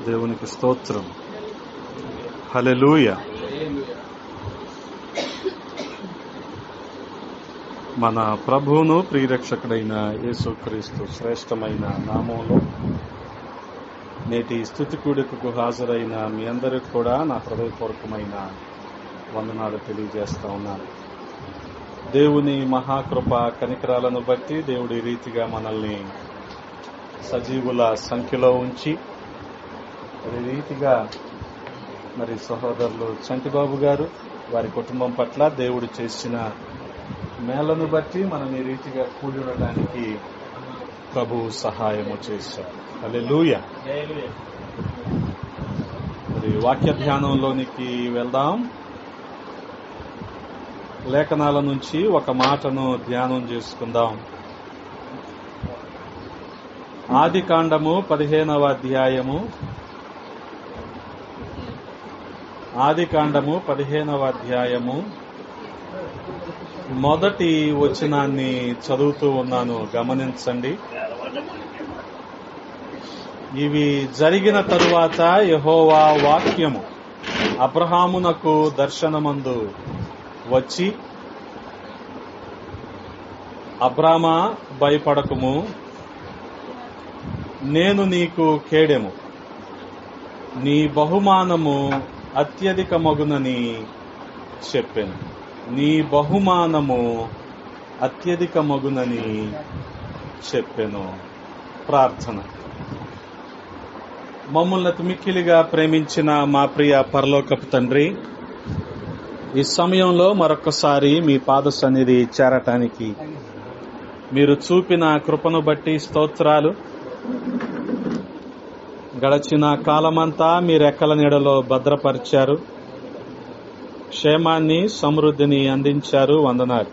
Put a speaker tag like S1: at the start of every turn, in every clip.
S1: దేవునికి స్తోత్రం. హల్లెలూయా. మన ప్రభువును ప్రియరక్షకుడైన యేసుక్రీస్తు శ్రేష్టమైన నామంలో నేటి స్తుతి కూడికకు హాజరైన మీ అందరికి కూడా నా హృదయపూర్వకమైన వందనాలు తెలియజేస్తా ఉన్నాను. దేవుని మహాకృప కనికరాలను బట్టి దేవుడి రీతిగా మనల్ని సజీవుల సంఖ్యలో ఉంచి అదే రీతిగా మరి సహోదరులు చంటిబాబు గారు వారి కుటుంబం పట్ల దేవుడు చేసిన మేలను బట్టి మనం ఈ రీతిగా కూడి ఉండడానికి ప్రభువు సహాయము చేశారు. హల్లెలూయా. మరి వాక్య ధ్యానంలోనికి వెళ్దాం. లేఖనాల నుంచి ఒక మాటను ధ్యానం చేసుకుందాం. ఆదికాండము 15వ అధ్యాయము. ఆదికాండము 15వ అధ్యాయము మొదటి వచనాన్ని చదువుతూ ఉన్నాను, గమనించండి. ఇవి జరిగిన తరువాత యెహోవా వాక్యము అబ్రహామునకు దర్శనమందు వచ్చి, అబ్రామా, భయపడకుము, నేను నీకు కేడెము, నీ బహుమానము అత్యధికమగునని చెప్పాను. నీ బహుమానము అత్యధికమగునని చెప్పాను. ప్రార్థన. మమ్మల్ని మిక్కిలిగా ప్రేమించిన మా ప్రియ పరలోకపు తండ్రి, ఈ సమయంలో మరొకసారి మీ పాద సన్నిధి చేరటానికి మీరు చూపిన కృపను బట్టి స్తోత్రాలు. గడచిన కాలమంతా మీ రెక్కల నీడలో భద్రపరిచారు, క్షేమాన్ని సమృద్ధిని అందించారు. వందనాలు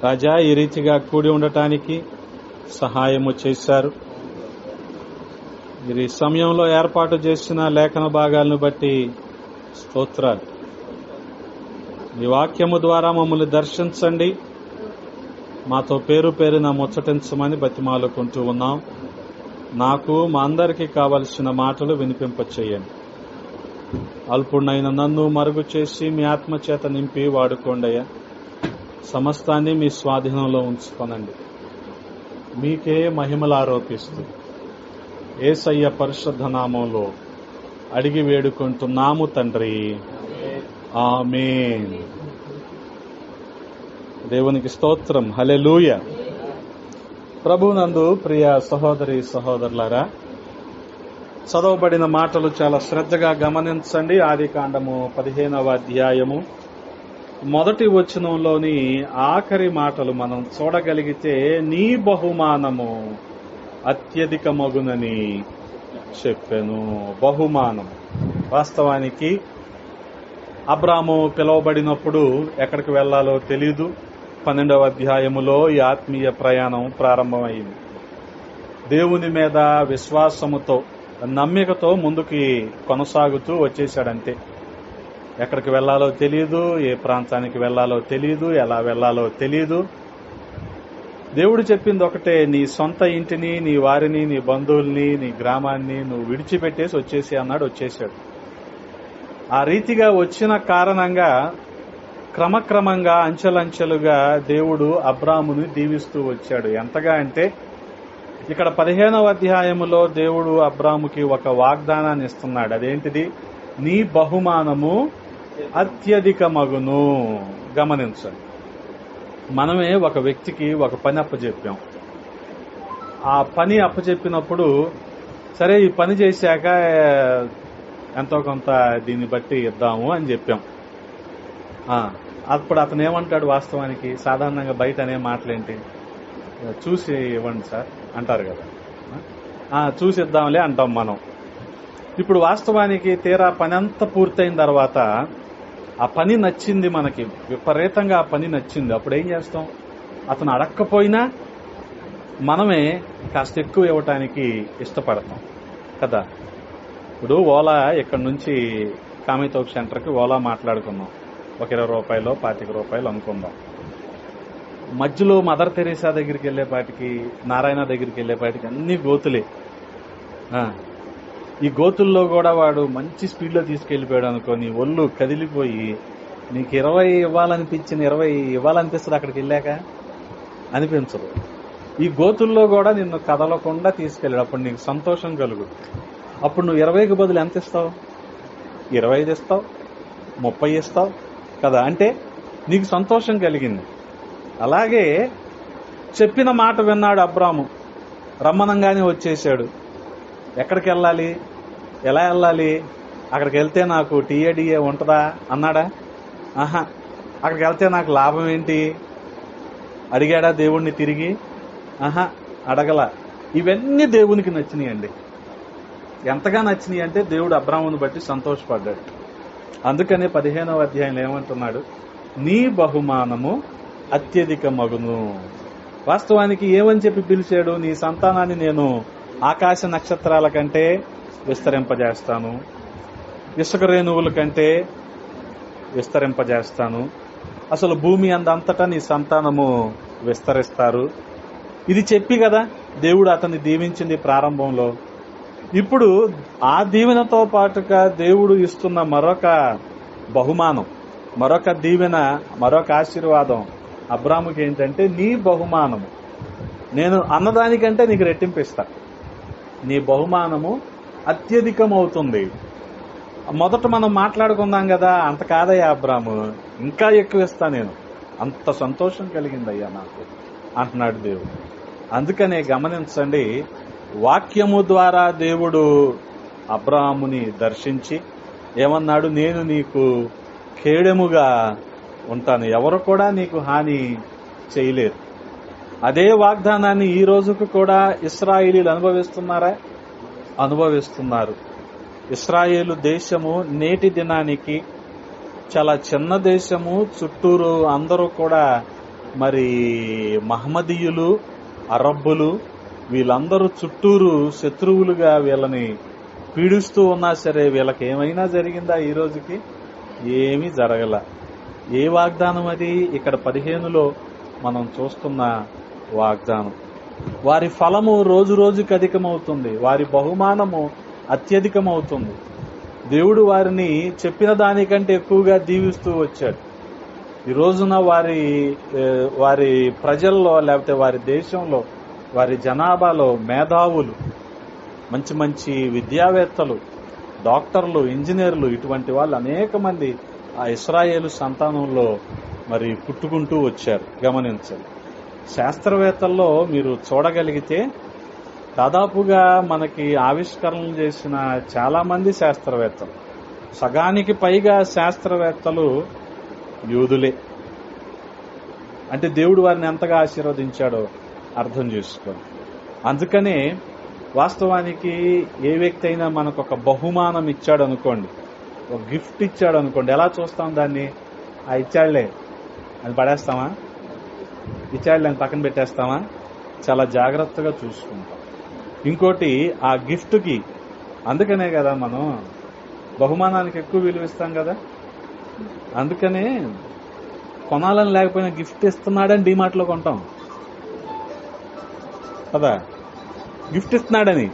S1: రాజా. ఈ రీతిగా కూడి ఉండటానికి సహాయము చేశారు. మీరు ఈ సమయంలో ఏర్పాటు చేసిన లేఖన భాగాలను బట్టి స్తోత్రాలు. ఈ వాక్యము ద్వారా మమ్మల్ని దర్శించండి, మాతో పేరు పేరున ముచ్చటించమని బతిమాలుకుంటూ ఉన్నాం. నాకు మా అందరికీ కావలసిన మాటలు వినిపింపచేయండి. అల్పుడైన నన్ను మరుగు చేసి మీ ఆత్మచేత నింపి వాడుకోండయ్యా. సమస్తాన్ని మీ స్వాధీనంలో ఉంచుకోనండి. మీకే మహిమలు ఆరోపిస్తూ యేసయ్య పరిశుద్ధ నామంలో అడిగి వేడుకుంటున్నాము తండ్రి, ఆమేన్. దేవునికి స్తోత్రం. హల్లెలూయా. ప్రభునందు ప్రియ సహోదరి సహోదరులారా, చదవబడిన మాటలు చాలా శ్రద్ధగా గమనించండి. ఆదికాండము 15వ అధ్యాయము మొదటి వచనంలోని ఆఖరి మాటలు మనం చూడగలిగితే, నీ బహుమానము అత్యధికమగునని చెప్పాను. బహుమానం. వాస్తవానికి అబ్రాము పిలువబడినప్పుడు ఎక్కడికి వెళ్లాలో తెలీదు. 12వ అధ్యాయములో ఈ ఆత్మీయ ప్రయాణం ప్రారంభమైంది. దేవుని మీద విశ్వాసముతో, నమ్మికతో ముందుకి కొనసాగుతూ వచ్చేశాడంతే. ఎక్కడికి వెళ్లాలో తెలియదు, ఏ ప్రాంతానికి వెళ్లాలో తెలియదు, ఎలా వెళ్లాలో తెలియదు. దేవుడు చెప్పింది ఒకటే, నీ సొంత ఇంటిని, నీ వారిని, నీ బంధువుల్ని, నీ గ్రామాన్ని నువ్వు విడిచిపెట్టేసి వచ్చేసి అన్నాడు. వచ్చేశాడు. ఆ రీతిగా వచ్చిన కారణంగా క్రమక్రమంగా అంచెలంచెలుగా దేవుడు అబ్రాముని దీవిస్తూ వచ్చాడు. ఎంతగా అంటే ఇక్కడ 15వ అధ్యాయములో దేవుడు అబ్రాముకి ఒక వాగ్దానాన్ని ఇస్తున్నాడు. అదేంటిది? నీ బహుమానము అత్యధికమగును. గమనించండి. మనమే ఒక వ్యక్తికి ఒక పని అప్పచెప్పాం. ఆ పని అప్పచెప్పినప్పుడు, సరే ఈ పని చేశాక ఎంతో కొంత దీన్ని బట్టి ఇద్దాము అని చెప్పాం. అప్పుడు అతను ఏమంటాడు? వాస్తవానికి సాధారణంగా బయట అనే మాటలేంటి? చూసి ఇవ్వండి సార్ అంటారు కదా. చూసి ఇద్దాంలే అంటాం మనం. ఇప్పుడు వాస్తవానికి తీరా పని అంతా పూర్తయిన తర్వాత ఆ పని నచ్చింది మనకి, విపరీతంగా ఆ పని నచ్చింది. అప్పుడు ఏం చేస్తాం? అతను అడక్కపోయినా మనమే కాస్త ఎక్కువ ఇవ్వటానికి ఇష్టపడతాం కదా. ఇప్పుడు ఓలా ఇక్కడ నుంచి కామితోక్ సెంటర్కి ఓలా మాట్లాడుకున్నాం. ఒక 20 రూపాయలు 25 రూపాయలు అనుకుందాం. మధ్యలో మదర్ తెరీసా దగ్గరికి వెళ్లేపాటికి, నారాయణ దగ్గరికి వెళ్లేపాటికి అన్ని గోతులే. ఆ, ఈ గోతుల్లో కూడా వాడు మంచి స్పీడ్లో తీసుకెళ్లిపోయాడు అనుకోని ఒళ్ళు కదిలిపోయి నీకు 20 ఇవ్వాలనిపించిన 20 ఇవ్వాలనిపిస్తుంది అక్కడికి వెళ్ళాక అనిపించదు. ఈ గోతుల్లో కూడా నిన్ను కదలకుండా తీసుకెళ్ళాడు. అప్పుడు నీకు సంతోషం కలుగు. అప్పుడు నువ్వు 20కి బదులు ఎంత ఇస్తావు? 25 ఇస్తావు, 30 ఇస్తావు కదా. అంటే నీకు సంతోషం కలిగింది. అలాగే చెప్పిన మాట విన్నాడు అబ్రాము. రమ్మనంగానే వచ్చేసాడు. ఎక్కడికి వెళ్ళాలి, ఎలా వెళ్ళాలి, అక్కడికి వెళ్తే నాకు టీఏడిఏ ఉంటుందా అన్నాడా? ఆహా. అక్కడికి వెళ్తే నాకు లాభం ఏంటి అడిగాడా దేవుణ్ణి తిరిగి? ఆహా, అడగల. ఇవన్నీ దేవునికి నచ్చినాయండి. ఎంతగా నచ్చినాయి అంటే దేవుడు అబ్రామును బట్టి సంతోషపడ్డాడు. అందుకనే 15వ అధ్యాయంలో ఏమంటున్నాడు? నీ బహుమానము అత్యధిక మగును. వాస్తవానికి ఏమని చెప్పి పిలిచాడు? నీ సంతానాన్ని నేను ఆకాశ నక్షత్రాల కంటే విస్తరింపజేస్తాను, ఇసుక రేణువుల కంటే విస్తరింపజేస్తాను, అసలు భూమి అందంతటా నీ సంతానము విస్తరిస్తారు. ఇది చెప్పి కదా దేవుడు అతన్ని దీవించింది ప్రారంభంలో. ఇప్పుడు ఆ దీవెనతో పాటుగా దేవుడు ఇస్తున్న మరొక బహుమానం, మరొక దీవెన, మరొక ఆశీర్వాదం అబ్రాముకి ఏంటంటే, నీ బహుమానము నేను అన్నదానికంటే నీకు రెట్టింపిస్తా. నీ బహుమానము అత్యధికమవుతుంది. మొదట మనం మాట్లాడుకుందాం కదా, అంత కాదయ్యా అబ్రాము, ఇంకా ఎక్కువ ఇస్తా నేను. అంత సంతోషం కలిగిందయ్యా నాకు అంటున్నాడు దేవుడు. అందుకనే గమనించండి, వాక్యము ద్వారా దేవుడు అబ్రాముని దర్శించి ఏమన్నాడు? నేను నీకు కేడెముగా ఉంటాను, ఎవరు కూడా నీకు హాని చేయలేరు. అదే వాగ్దానాన్ని ఈ రోజుకు కూడా ఇశ్రాయేలీలు అనుభవిస్తున్నారా? అనుభవిస్తున్నారు. ఇశ్రాయేలు దేశము నేటి దినానికి చాలా చిన్న దేశము. చుట్టూరు అందరూ కూడా మరి మహమ్మదీయులు, అరబ్బులు, వీళ్ళందరూ చుట్టూరు శత్రువులుగా వీళ్ళని పీడిస్తూ ఉన్నా సరే వీళ్ళకి ఏమైనా జరిగిందా ఈ రోజుకి? ఏమీ జరగల. ఏ వాగ్దానం అది? ఇక్కడ 15లో మనం చూస్తున్న వాగ్దానం. వారి ఫలము రోజు రోజుకి అధికమవుతుంది, వారి బహుమానము అత్యధికమవుతుంది. దేవుడు వారిని చెప్పిన దానికంటే ఎక్కువగా దీవిస్తూ వచ్చాడు. ఈ రోజున వారి ప్రజల్లో, లేకపోతే వారి దేశంలో, వారి జనాభాలో మేధావులు, మంచి మంచి విద్యావేత్తలు, డాక్టర్లు, ఇంజనీర్లు, ఇటువంటి వాళ్ళు అనేక మంది ఆ ఇశ్రాయేలు సంతానంలో మరి పుట్టుకుంటూ వచ్చారు. గమనించండి. శాస్త్రవేత్తల్లో మీరు చూడగలిగితే దాదాపుగా మనకి ఆవిష్కరణలు చేసిన చాలా మంది శాస్త్రవేత్తలు, సగానికి పైగా శాస్త్రవేత్తలు యూదులే. అంటే దేవుడు వారిని ఎంతగా ఆశీర్వదించాడో అర్థం చేసుకోండి. అందుకనే వాస్తవానికి ఏ వ్యక్తి అయినా మనకు ఒక బహుమానం ఇచ్చాడు అనుకోండి, ఒక గిఫ్ట్ ఇచ్చాడు అనుకోండి, ఎలా చూస్తాం దాన్ని? ఆ ఇచ్చాడులే అని పడేస్తామా? ఇచ్చాడులే అని పక్కన పెట్టేస్తామా? చాలా జాగ్రత్తగా చూసుకుంటాం. ఇంకోటి, ఆ గిఫ్ట్కి, అందుకనే కదా మనం బహుమానానికి ఎక్కువ విలువిస్తాం కదా. అందుకనే కొనాలని లేకపోయినా గిఫ్ట్ ఇస్తున్నాడని డీమార్ట్లో కొంటాం కదా. గిఫ్ట్ ఇస్తున్నాడని,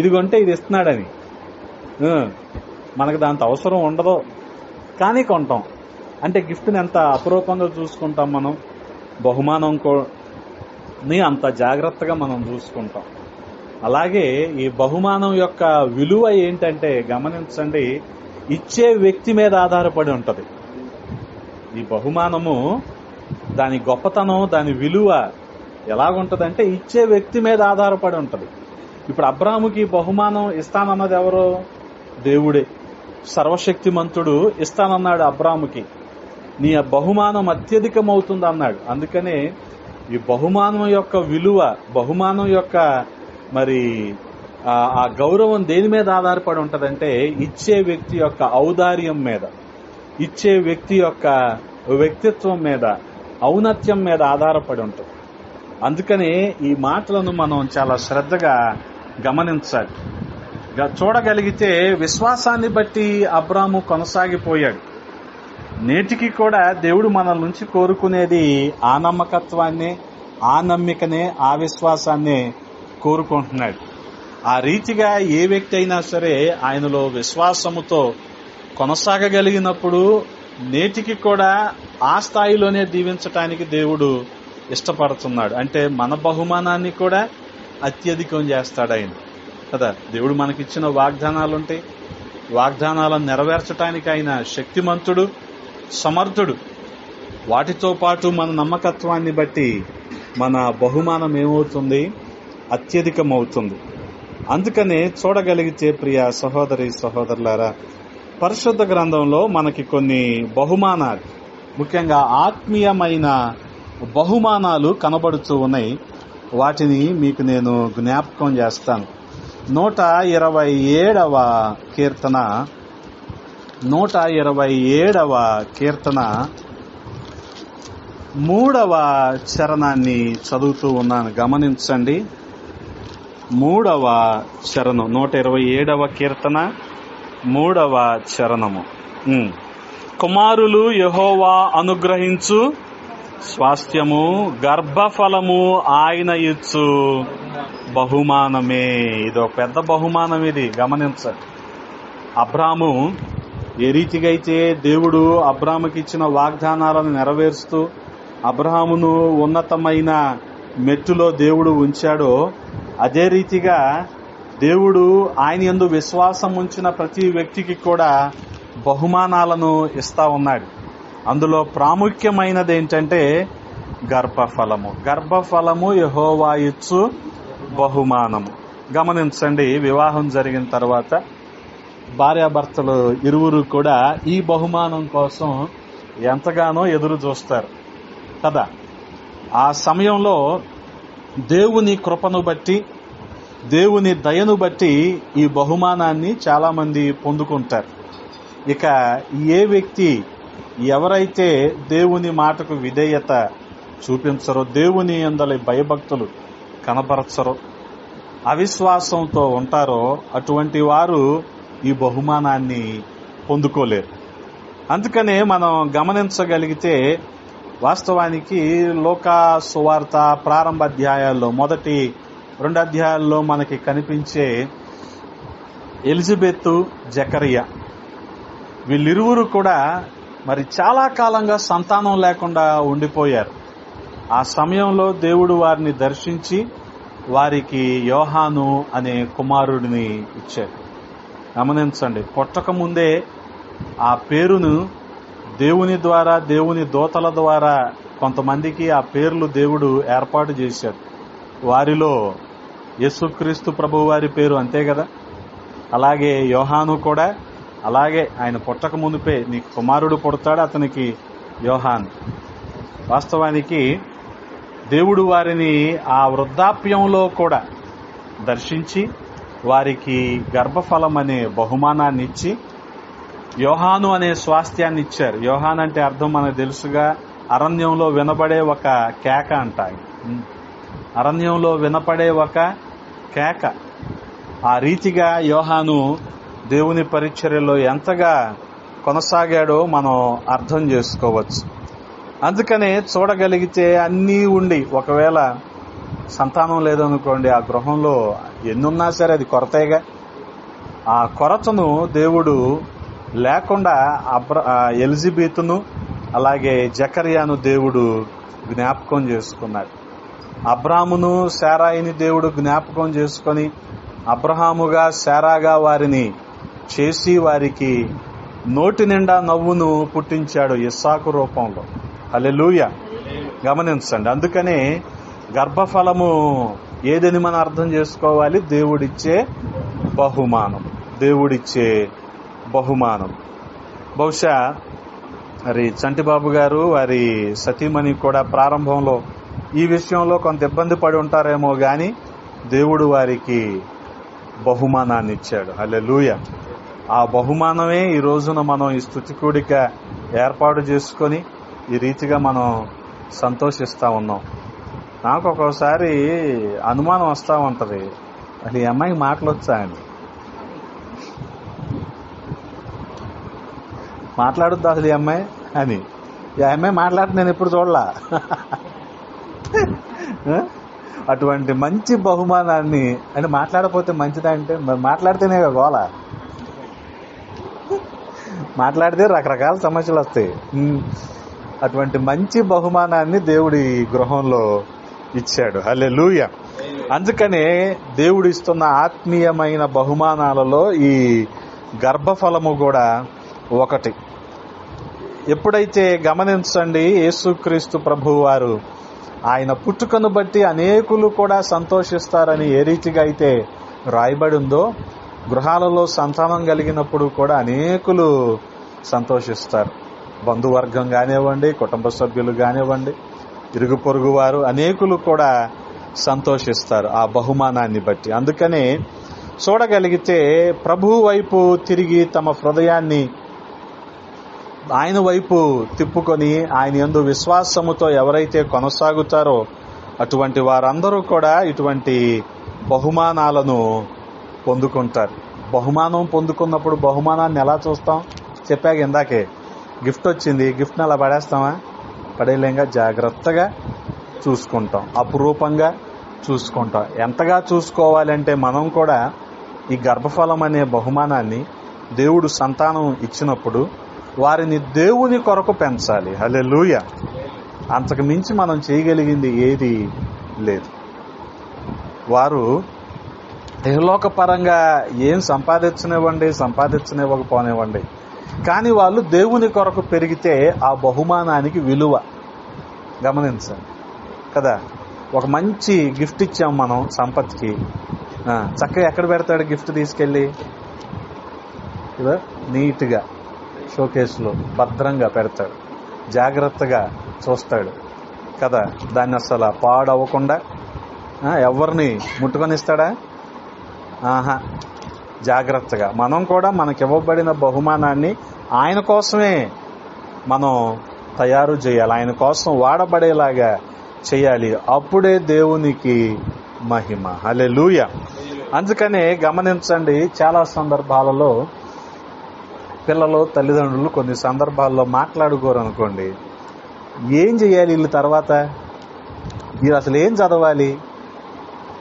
S1: ఇది కొంటే ఇది ఇస్తున్నాడని. మనకు దాంతో అవసరం ఉండదు కానీ కొంటాం. అంటే గిఫ్ట్ని ఎంత అపురూపంగా చూసుకుంటాం మనం, బహుమానంని అంత జాగ్రత్తగా మనం చూసుకుంటాం. అలాగే ఈ బహుమానం యొక్క విలువ ఏంటంటే గమనించండి, ఇచ్చే వ్యక్తి మీద ఆధారపడి ఉంటుంది. ఈ బహుమానము, దాని గొప్పతనం, దాని విలువ ఎలాగుంటదంటే ఇచ్చే వ్యక్తి మీద ఆధారపడి ఉంటుంది. ఇప్పుడు అబ్రాముకి బహుమానం ఇస్తానన్నది ఎవరు? దేవుడే. సర్వశక్తిమంతుడు ఇస్తానన్నాడు అబ్రాముకి. నీ బహుమానం అత్యధికమవుతుంది అన్నాడు. అందుకనే ఈ బహుమానం యొక్క విలువ, బహుమానం యొక్క మరి ఆ గౌరవం దేని మీద ఆధారపడి ఉంటదంటే ఇచ్చే వ్యక్తి యొక్క ఔదార్యం మీద, ఇచ్చే వ్యక్తి యొక్క వ్యక్తిత్వం మీద, ఔన్నత్యం మీద ఆధారపడి ఉంటుంది. అందుకనే ఈ మాటలను మనం చాలా శ్రద్ధగా గమనించాలి. చూడగలిగితే విశ్వాసాన్ని బట్టి అబ్రాము కొనసాగిపోయాడు. నేటికి కూడా దేవుడు మన నుంచి కోరుకునేది ఆ నమ్మకత్వాన్ని, ఆ నమ్మికనే, ఆ విశ్వాసాన్ని కోరుకుంటున్నాడు. ఆ రీతిగా ఏ వ్యక్తి అయినా సరే ఆయనలో విశ్వాసముతో కొనసాగగలిగినప్పుడు నేటికి కూడా ఆ స్థాయిలోనే దీవించటానికి దేవుడు ఇష్టపడుతున్నాడు. అంటే మన బహుమానాన్ని కూడా అత్యధికం చేస్తాడు ఆయన కదా. దేవుడు మనకిచ్చిన వాగ్దానాలుంటాయి, వాగ్దానాలను నెరవేర్చడానికి ఆయన శక్తిమంతుడు, సమర్థుడు. వాటితో పాటు మన నమ్మకత్వాన్ని బట్టి మన బహుమానం ఏమవుతుంది? అత్యధికమవుతుంది. అందుకనే చూడగలిగితే ప్రియ సహోదరి సహోదరులారా, పరిశుద్ధ గ్రంథంలో మనకి కొన్ని బహుమానాలు, ముఖ్యంగా ఆత్మీయమైన బహుమానాలు కనబడుతూ ఉన్నాయి. వాటిని మీకు నేను జ్ఞాపకం చేస్తాను. 127వ కీర్తన 3వ చరణాన్ని చదువుతూ ఉన్నాను, గమనించండి. 3వ చరణం, 127వ కీర్తన 3వ చరణము. కుమారులు యెహోవా అనుగ్రహించు స్వాస్థ్యము, గర్భఫలము ఆయన ఇచ్చు బహుమానమే. ఇది ఒక పెద్ద బహుమానం, ఇది గమనించండి. అబ్రాము ఏ రీతిగా అయితే దేవుడు అబ్రాముకి ఇచ్చిన వాగ్దానాలను నెరవేరుస్తూ అబ్రాహామును ఉన్నతమైన మెట్టులో దేవుడు ఉంచాడో, అదే రీతిగా దేవుడు ఆయన యందు విశ్వాసం ఉంచిన ప్రతి వ్యక్తికి కూడా బహుమానాలను ఇస్తా ఉన్నాడు. అందులో ప్రాముఖ్యమైనది ఏంటంటే గర్భఫలము. గర్భఫలము యెహోవా ఇచ్చు బహుమానము. గమనించండి, వివాహం జరిగిన తర్వాత భార్యాభర్తలు ఇరువురు కూడా ఈ బహుమానం కోసం ఎంతగానో ఎదురు చూస్తారు కదా. ఆ సమయంలో దేవుని కృపను బట్టి, దేవుని దయను బట్టి ఈ బహుమానాన్ని చాలా మంది పొందుకుంటారు. ఇక ఏ వ్యక్తి ఎవరైతే దేవుని మాటకు విధేయత చూపించరో, దేవుని యందలి భయభక్తులు కనపరచరో, అవిశ్వాసంతో ఉంటారో, అటువంటి వారు ఈ బహుమానాన్ని పొందుకోలేరు. అందుకనే మనం గమనించగలిగితే వాస్తవానికి లూకా సువార్త ప్రారంభ అధ్యాయాల్లో, మొదటి 2 అధ్యాయాల్లో మనకి కనిపించే ఎలిజబెత్, జకరియా, వీళ్ళిరువురు కూడా మరి చాలా కాలంగా సంతానం లేకుండా ఉండిపోయారు. ఆ సమయంలో దేవుడు వారిని దర్శించి వారికి యోహాను అనే కుమారుడిని ఇచ్చాడు. గమనించండి, పుట్టక ముందే ఆ పేరును దేవుని ద్వారా, దేవుని దూతల ద్వారా కొంతమందికి ఆ పేర్లు దేవుడు ఏర్పాటు చేశాడు. వారిలో యేసుక్రీస్తు ప్రభువు వారి పేరు అంతే కదా. అలాగే యోహాను కూడా అలాగే, ఆయన పుట్టక మునిపే నీకు కుమారుడు పుడతాడు, అతనికి యోహాను. వాస్తవానికి దేవుడు వారిని ఆ వృద్ధాప్యంలో కూడా దర్శించి వారికి గర్భఫలం అనే బహుమానాన్ని ఇచ్చి యోహాను అనే స్వాస్థ్యాన్ని ఇచ్చారు. యోహాన్ అంటే అర్థం మనకు తెలుసుగా, అరణ్యంలో వినబడే ఒక కేక అంట. అరణ్యంలో వినపడే ఒక కేక. ఆ రీతిగా యోహాను దేవుని పరిచర్యలో ఎంతగా కొనసాగాడో మనం అర్థం చేసుకోవచ్చు. అందుకనే చూడగలిగితే అన్నీ ఉండి ఒకవేళ సంతానం లేదనుకోండి, ఆ గృహంలో ఎన్నున్నా సరే అది కొరతేగా. ఆ కొరతను దేవుడు లేకుండా ఎలిజబెతును అలాగే జకర్యాను దేవుడు జ్ఞాపకం చేసుకున్నాడు. అబ్రామును శారాయిని దేవుడు జ్ఞాపకం చేసుకొని అబ్రహాముగా శారాగా వారిని చేసి వారికి నోటి నిండా నవ్వును పుట్టించాడు ఇస్సాకు రూపంలో. హల్లెలూయా. గమనించండి, అందుకనే గర్భఫలము ఏదని మనం అర్థం చేసుకోవాలి? దేవుడిచ్చే బహుమానం, దేవుడిచ్చే బహుమానం. బహుశా మరి చంటిబాబు గారు వారి సతీమణి కూడా ప్రారంభంలో ఈ విషయంలో కొంత ఇబ్బంది పడి ఉంటారేమో గాని దేవుడు వారికి బహుమానాన్ని ఇచ్చాడు. హల్లెలూయా. ఆ బహుమానమే ఈ రోజున మనం ఈ స్తుతి కూడిక ఏర్పాటు చేసుకొని ఈ రీతిగా మనం సంతోషిస్తా ఉన్నాం. నాకు ఒక్కోసారి అనుమానం వస్తూ ఉంటది, అది ఈ అమ్మాయికి మాటలు వచ్చా అని. మాట్లాడుద్దా అసలు ఈ అమ్మాయి అని. ఈ అమ్మాయి మాట్లాడితే నేను ఎప్పుడు చూడలా. అటువంటి మంచి బహుమానాన్ని అంటే మాట్లాడకపోతే మంచిదంటే మరి మాట్లాడితేనే గోల, మాట్లాడితే రకరకాల సమస్యలు వస్తాయి. అటువంటి మంచి బహుమానాన్ని దేవుడి గృహంలో ఇచ్చాడు. హల్లెలూయా. అందుకనే దేవుడు ఇస్తున్న ఆత్మీయమైన బహుమానాలలో ఈ గర్భఫలము కూడా ఒకటి. ఎప్పుడైతే గమనించండి, యేసుక్రీస్తు ప్రభువు వారు ఆయన పుట్టుకను బట్టి అనేకులు కూడా సంతోషిస్తారని ఏ రీతిగా అయితే రాయబడి ఉందో, గృహాలలో సంతానం కలిగినప్పుడు కూడా అనేకులు సంతోషిస్తారు. బంధువర్గం కానివ్వండి, కుటుంబ సభ్యులు కానివ్వండి, ఇరుగు పొరుగు వారు అనేకులు కూడా సంతోషిస్తారు ఆ బహుమానాన్ని బట్టి. అందుకనే చూడగలిగితే ప్రభువు వైపు తిరిగి తమ హృదయాన్ని ఆయన వైపు తిప్పుకొని ఆయన యందు విశ్వాసముతో ఎవరైతే కొనసాగుతారో అటువంటి వారందరూ కూడా ఇటువంటి బహుమానాలను పొందుకుంటారు. బహుమానం పొందుకున్నప్పుడు బహుమానాన్ని ఎలా చూస్తాం? చెప్పాక ఇందాకే, గిఫ్ట్ వచ్చింది, గిఫ్ట్ని అలా పడేస్తామా? పడేలేంగా. జాగ్రత్తగా చూసుకుంటాం, అపురూపంగా చూసుకుంటాం. ఎంతగా చూసుకోవాలంటే మనం కూడా ఈ గర్భఫలం అనే బహుమానాన్ని దేవుడు సంతానం ఇచ్చినప్పుడు వారిని దేవుని కొరకు పెంచాలి. హల్లెలూయా. అంతకు మించి మనం చేయగలిగింది ఏది లేదు. వారు ఇహలోకపరంగా ఏం సంపాదించనివ్వకపోనివ్వండి, కానీ వాళ్ళు దేవుని కొరకు పెరిగితే ఆ బహుమానానికి విలువ గమనించండి కదా. ఒక మంచి గిఫ్ట్ ఇచ్చాం మనం సంపత్కి, చక్కగా ఎక్కడ పెడతాడు గిఫ్ట్? తీసుకెళ్ళి ఇలా నీట్గా షోకేస్లో భద్రంగా పెడతాడు, జాగ్రత్తగా చూస్తాడు కదా. దాన్ని అసలు పాడవకుండా ఎవరిని ముట్టుకొనిస్తాడా? జాగ్రత్తగా. మనం కూడా మనకి ఇవ్వబడిన బహుమానాన్ని ఆయన కోసమే మనం తయారు చేయాలి, ఆయన కోసం వాడబడేలాగా చేయాలి. అప్పుడే దేవునికి మహిమ. హల్లెలూయా. అందుకనే గమనించండి, చాలా సందర్భాలలో పిల్లలు తల్లిదండ్రులు కొన్ని సందర్భాల్లో మాట్లాడుకోరు అనుకోండి. ఏం చేయాలి వీళ్ళు? తర్వాత వీళ్ళు అసలు ఏం చదవాలి?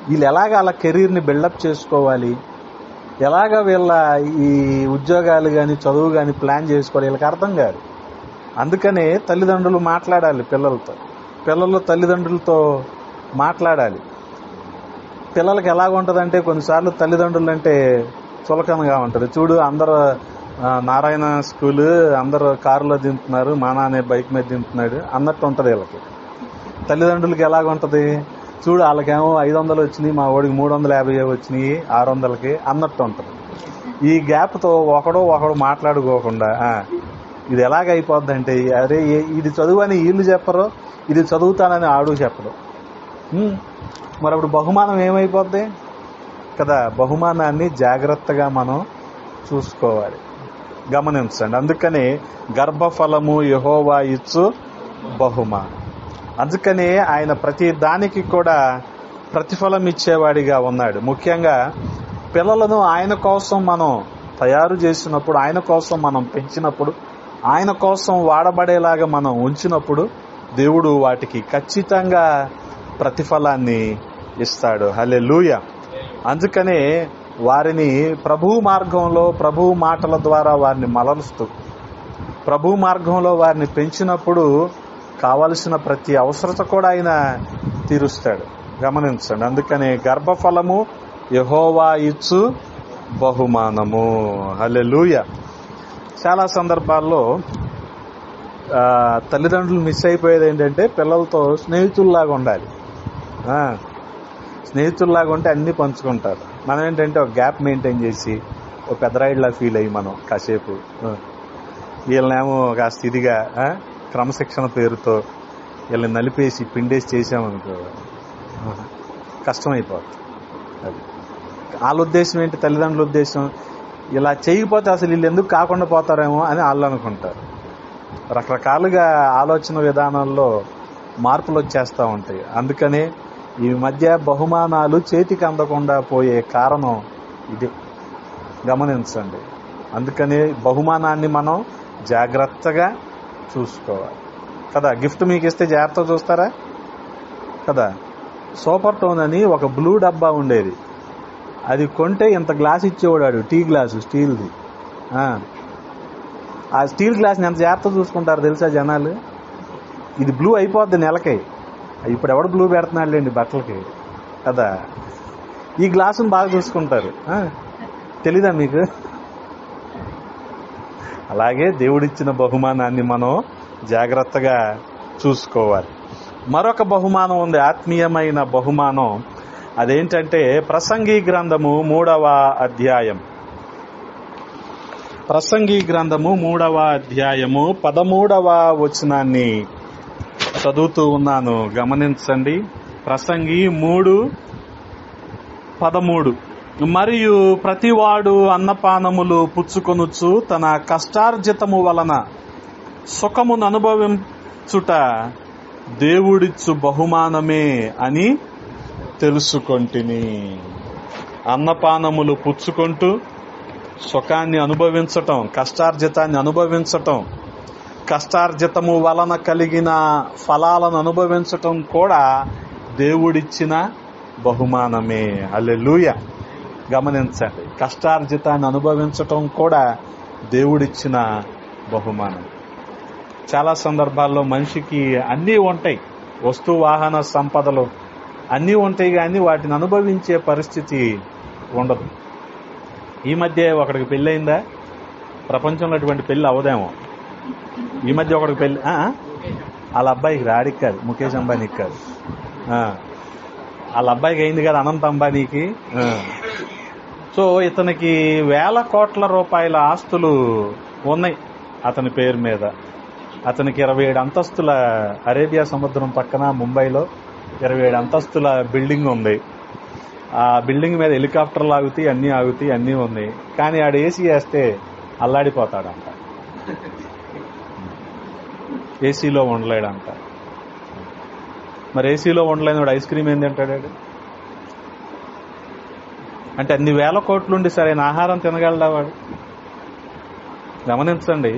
S1: వీళ్ళు ఎలాగ వాళ్ళ కెరీర్ని బిల్డప్ చేసుకోవాలి? ఎలాగ వీళ్ళ ఈ ఉద్యోగాలు కానీ చదువు కానీ ప్లాన్ చేసుకోవాలి? వీళ్ళకి అర్థం కాదు. అందుకనే తల్లిదండ్రులు మాట్లాడాలి పిల్లలతో, పిల్లలు తల్లిదండ్రులతో మాట్లాడాలి. పిల్లలకి ఎలాగుంటుందంటే కొన్నిసార్లు తల్లిదండ్రులు అంటే చులకనగా ఉంటుంది. చూడు, అందరూ నారాయణ స్కూలు, అందరూ కారులో దింపుతున్నారు, మా నాన్న బైక్ మీద దింపుతున్నాడు అన్నట్టు ఉంటుంది వీళ్ళకి. తల్లిదండ్రులకి ఎలాగుంటుంది? చూడు, వాళ్ళకేమో 500 వచ్చినాయి, మా వాడికి 350 వచ్చినాయి 600కి అన్నట్టు ఉంటుంది. ఈ గ్యాప్తో ఒకడు మాట్లాడుకోకుండా ఇది ఎలాగైపోద్ది అంటే, అరే ఇది చదువు అని వీళ్ళు చెప్పరు, ఇది చదువుతానని ఆడు చెప్పరు. మరి అప్పుడు బహుమానం ఏమైపోద్ది కదా. బహుమానాన్ని జాగ్రత్తగా మనం చూసుకోవాలి, గమనించండి. అందుకనే గర్భఫలము యెహోవా ఇచ్చు బహుమానం. అందుకనే ఆయన ప్రతి దానికి కూడా ప్రతిఫలం ఇచ్చేవాడిగా ఉన్నాడు. ముఖ్యంగా పిల్లలను ఆయన కోసం మనం తయారు చేసినప్పుడు, ఆయన కోసం మనం పెంచినప్పుడు, ఆయన కోసం వాడబడేలాగా మనం ఉంచినప్పుడు దేవుడు వాటికి ఖచ్చితంగా ప్రతిఫలాన్ని ఇస్తాడు. హల్లెలూయా. అందుకనే వారిని ప్రభువు మార్గంలో, ప్రభువు మాటల ద్వారా వారిని మలరుస్తూ, ప్రభువు మార్గంలో వారిని పెంచినప్పుడు కావలసిన ప్రతి అవసరత కూడా ఆయన తీరుస్తాడు. గమనించండి. అందుకనే గర్భఫలము యెహోవా ఇచ్చు బహుమానము. హల్లెలూయా. చాలా సందర్భాల్లో తల్లిదండ్రులు మిస్ అయిపోయేది ఏంటంటే పిల్లలతో స్నేహితుల్లాగా ఉండాలి. స్నేహితుల్లాగా ఉంటే అన్నీ పంచుకుంటారు. మనం ఏంటంటే ఒక గ్యాప్ మెయింటైన్ చేసి ఒక పెద్దరాయిడ్లా ఫీల్ అయ్యి మనం కాసేపు వీళ్ళనేమో కాస్త ఇదిగా క్రమశిక్షణ పేరుతో వీళ్ళని నలిపేసి పిండేసి చేసామనుకో కష్టమైపోతుంది. అది వాళ్ళ ఉద్దేశం ఏంటి? తల్లిదండ్రుల ఉద్దేశం ఇలా చేయకపోతే అసలు వీళ్ళు ఎందుకు కాకుండా పోతారేమో అని వాళ్ళు అనుకుంటారు. రకరకాలుగా ఆలోచన విధానాల్లో మార్పులు వచ్చేస్తూ ఉంటాయి. అందుకనే ఈ మధ్య బహుమానాలు చేతికి అందకుండా పోయే కారణం ఇది, గమనించండి. అందుకని బహుమానాన్ని మనం జాగ్రత్తగా చూసుకోవాలి కదా. గిఫ్ట్ మీకు ఇస్తే జాగ్రత్తగా చూస్తారా కదా. సూపర్ టోన్ అని ఒక బ్లూ డబ్బా ఉండేది. అది కొంటే ఇంత గ్లాస్ ఇచ్చేవాడు, టీ గ్లాసు స్టీల్ది. ఆ స్టీల్ గ్లాస్ని ఎంత జాగ్రత్త చూసుకుంటారు తెలుసా జనాలు. ఇది బ్లూ అయిపోద్ది నెలకి. ఇప్పుడు ఎవడు బ్లూ పెడుతున్నాడులేండి బట్టలకి కదా. ఈ గ్లాసును బాగా చూసుకుంటారు. తెలీదా మీకు? అలాగే దేవుడిచ్చిన బహుమానాన్ని మనం జాగ్రత్తగా చూసుకోవాలి. మరొక బహుమానం ఉంది, ఆత్మీయమైన బహుమానం. అదేంటంటే ప్రసంగి గ్రంథము 3వ అధ్యాయం. ప్రసంగి గ్రంథము 3వ అధ్యాయము 13వ వచనాన్ని చదువుతూ ఉన్నాను, గమనించండి. ప్రసంగి 3:13. మరియు ప్రతివాడు అన్నపానములు పుచ్చుకొనుచు తన కష్టార్జితము వలన సుఖమును అనుభవించుట దేవుడిచ్చు బహుమానమే అని తెలుసుకొంటిని. అన్నపానములు పుచ్చుకుంటూ సుఖాన్ని అనుభవించటం, కష్టార్జితాన్ని అనుభవించటం, కష్టార్జితము వలన కలిగిన ఫలాలను అనుభవించటం కూడా దేవుడిచ్చిన బహుమానమే. హల్లెలూయా. గమనించండి, కష్టార్జితాన్ని అనుభవించటం కూడా దేవుడిచ్చిన బహుమానం. చాలా సందర్భాల్లో మనిషికి అన్నీ ఉంటాయి, వస్తు వాహన సంపదలు అన్నీ ఉంటాయి, కానీ వాటిని అనుభవించే పరిస్థితి ఉండదు. ఈ మధ్య ఒకడికి పెళ్ళయిందా? ప్రపంచంలో అటువంటి పెళ్ళి అవదేమో. ఈ మధ్య ఒకడికి పెళ్ళి, వాళ్ళ అబ్బాయికి రాడికి కాదు, ముఖేష్ అంబానీకి కాదు, వాళ్ళ అబ్బాయికి అయింది కదా, అనంత్ అంబానీకి. సో ఇతనికి వేల కోట్ల రూపాయల ఆస్తులు ఉన్నాయి అతని పేరు మీద. అతనికి 27 అంతస్తుల అరేబియా సముద్రం పక్కన ముంబైలో 27 అంతస్తుల బిల్డింగ్ ఉంది. ఆ బిల్డింగ్ మీద హెలికాప్టర్లు ఆగుతాయి, అన్నీ ఉన్నాయి. కానీ ఆడు ఏసీ వేస్తే అల్లాడిపోతాడంట, ఏసీలో ఉండలేడంట. మరి ఏసీలో ఉండలేని వాడు ఐస్ క్రీమ్ ఏం తింటాడు? అంటే అన్ని వేల కోట్లుండి సరైన ఆహారం తినగలడా వాడు? గమనించండి.